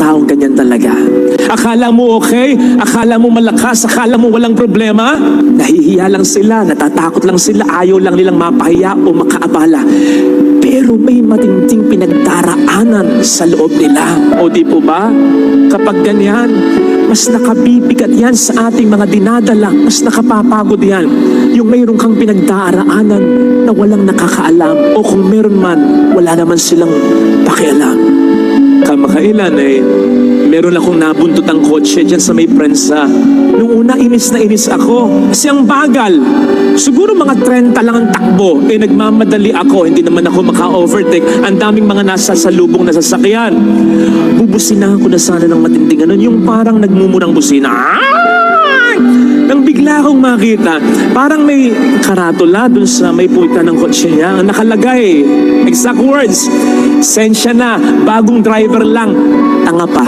taong ganyan talaga. Akala mo okay? Akala mo malakas? Akala mo walang problema? Nahihiya lang sila, natatakot lang sila, ayaw lang nilang mapahiya o makaabala. Pero may matinding pinagdaraanan sa loob nila. O di po ba? Kapag ganyan, mas nakabibigat yan sa ating mga dinadala, mas nakapapagod yan. Yung mayroon kang pinagdaraanan na walang nakakaalam, o kung meron man, wala naman silang pakialam. Kamakailan meron akong nabuntutang kotse dyan sa may prensa. Nung una, inis na inis ako. Kasi ang bagal. Siguro mga 30 lang ang takbo. Nagmamadali ako. Hindi naman ako maka-overtake. Ang daming mga nasa salubong na sasakyan. Bubusinahan ko na sana ng matinding ano. Yung parang nagmumurang busina. Nang bigla akong makita, parang may karatula dun sa may puwitan ng kotse niya. Ang nakalagay, exact words, sensya na, bagong driver lang, tanga pa.